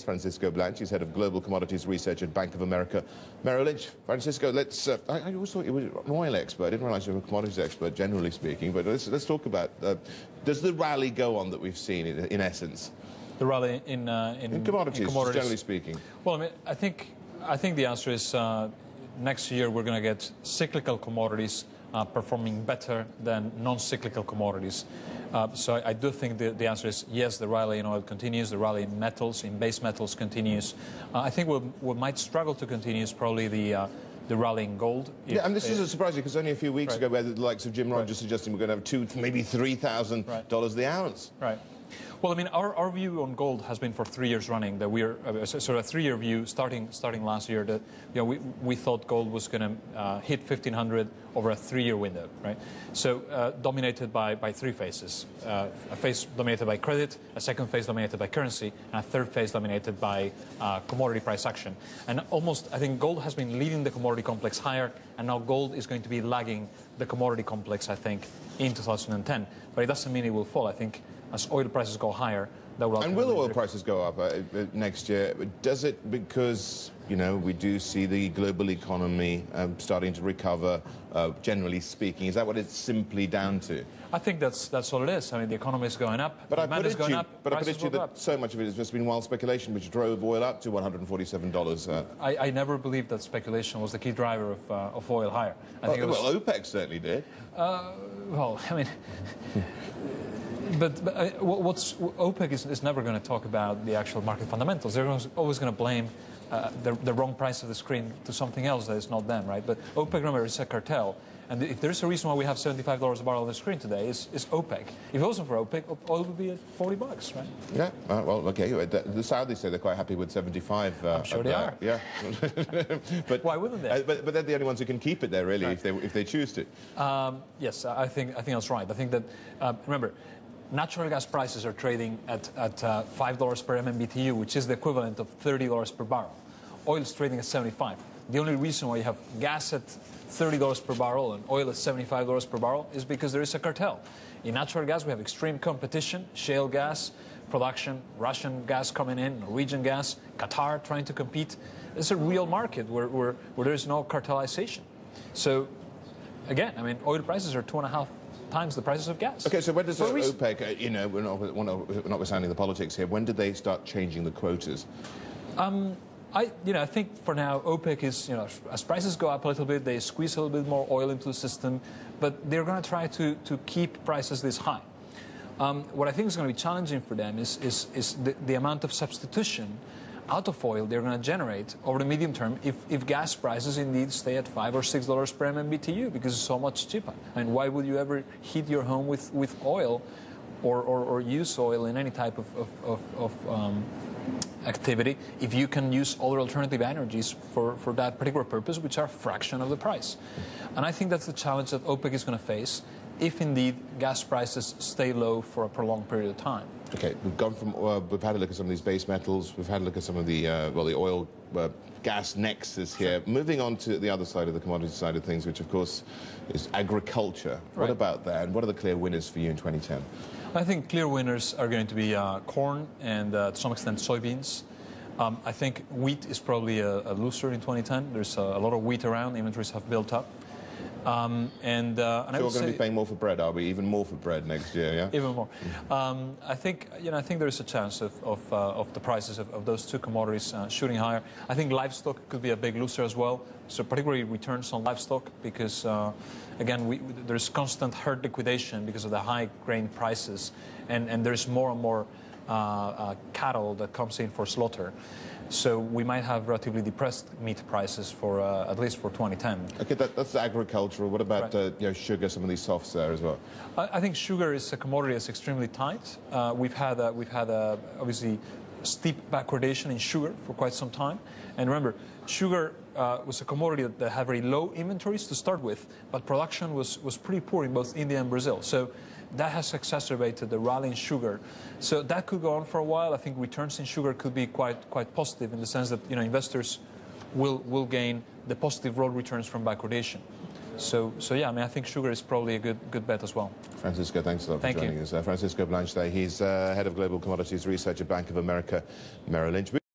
Francisco Blanch, he's head of global commodities research at Bank of America Merrill Lynch. Francisco, let's. I always thought you were an oil expert. I didn't realize you were a commodities expert, generally speaking. But let's talk about. Does the rally go on that we've seen in essence? The rally in commodities, generally speaking. Well, I mean, I think the answer is next year we're going to get cyclical commodities performing better than non-cyclical commodities. So I do think the answer is yes, the rally in oil continues, the rally in metals, in base metals continues. I think what might struggle to continue is probably the rally in gold. Yeah, and this isn't surprising because only a few weeks ago we had the likes of Jim Rogers suggesting we're going to have maybe $3,000 the ounce. Right. Well, I mean, our view on gold has been for 3 years running that we're sort of a 3-year view starting last year that we thought gold was going to hit 1,500 over a 3-year window, right? So dominated by three phases: a phase dominated by credit, a second phase dominated by currency, and a third phase dominated by commodity price action. And I think gold has been leading the commodity complex higher, and now gold is going to be lagging the commodity complex, I think, in 2010. But it doesn't mean it will fall. I think as oil prices go higher, that will... And will oil prices go up next year? Does it because, you know, we do see the global economy starting to recover, generally speaking? Is that what it's simply down to? I think that's all it is. I mean, the economy is going up, demand is going up, but I put it to you that so much of it has just been wild speculation, which drove oil up to $147. I never believed that speculation was the key driver of oil higher. Well, OPEC certainly did. Well, I mean... But OPEC is never going to talk about the actual market fundamentals. They're always going to blame the wrong price of the screen to something else that is not them, right? But OPEC, remember, is a cartel. And if there's a reason why we have $75 a barrel on the screen today, is OPEC. If it wasn't for OPEC, oil would be at $40, right? Yeah, well, okay. The Saudis say they're quite happy with 75. I'm sure they are. Yeah. But why wouldn't they? But they're the only ones who can keep it there, really, right, if they choose to. Yes, I think that's right. I think that, remember, natural gas prices are trading at $5 per MMBTU, which is the equivalent of $30 per barrel. Oil is trading at 75. The only reason why you have gas at $30 per barrel and oil at $75 per barrel is because there is a cartel. In natural gas, we have extreme competition, shale gas production, Russian gas coming in, Norwegian gas, Qatar trying to compete. It's a real market where there is no cartelization. So, again, I mean, oil prices are 2.5 times the prices of gas. Okay, so when does OPEC, you know, we're notwithstanding the politics here, when did they start changing the quotas? I think for now OPEC is, as prices go up a little bit, they squeeze a little bit more oil into the system, but they're going to try to keep prices this high. What I think is going to be challenging for them is the amount of substitution out of oil they're going to generate over the medium term if gas prices indeed stay at $5 or $6 per MMBTU because it's so much cheaper. I mean, why would you ever heat your home with oil or use oil in any type of activity if you can use other alternative energies for that particular purpose, which are a fraction of the price? And I think that's the challenge that OPEC is going to face if indeed gas prices stay low for a prolonged period of time. Okay, we've gone from we've had a look at some of these base metals, we've had a look at some of the the oil gas nexus here. Moving on to the other side of the commodity side of things, which of course is agriculture. Right. What about that, and what are the clear winners for you in 2010? I think clear winners are going to be corn and to some extent soybeans. I think wheat is probably a loser in 2010. There's a lot of wheat around, inventories have built up. So we're going to be paying more for bread, are we? Even more for bread next year, yeah? Even more. I think there is a chance of the prices of those two commodities shooting higher. I think livestock could be a big loser as well. So particularly returns on livestock because, again, there's constant herd liquidation because of the high grain prices, and there's more and more cattle that comes in for slaughter. So we might have relatively depressed meat prices for at least for 2010. Okay, that's agricultural. What about sugar? Some of these softs there as well. I think sugar is a commodity that's extremely tight. We've had obviously steep backwardation in sugar for quite some time. And remember, sugar was a commodity that had very low inventories to start with, but production was pretty poor in both India and Brazil. So that has exacerbated the rally in sugar. So that could go on for a while. I think returns in sugar could be quite positive in the sense that investors will gain the positive road returns from backwardation. So yeah, I mean, I think sugar is probably a good bet as well. Francisco, thanks a lot for joining us. Francisco Blanch there. He's head of global commodities research at Bank of America Merrill Lynch.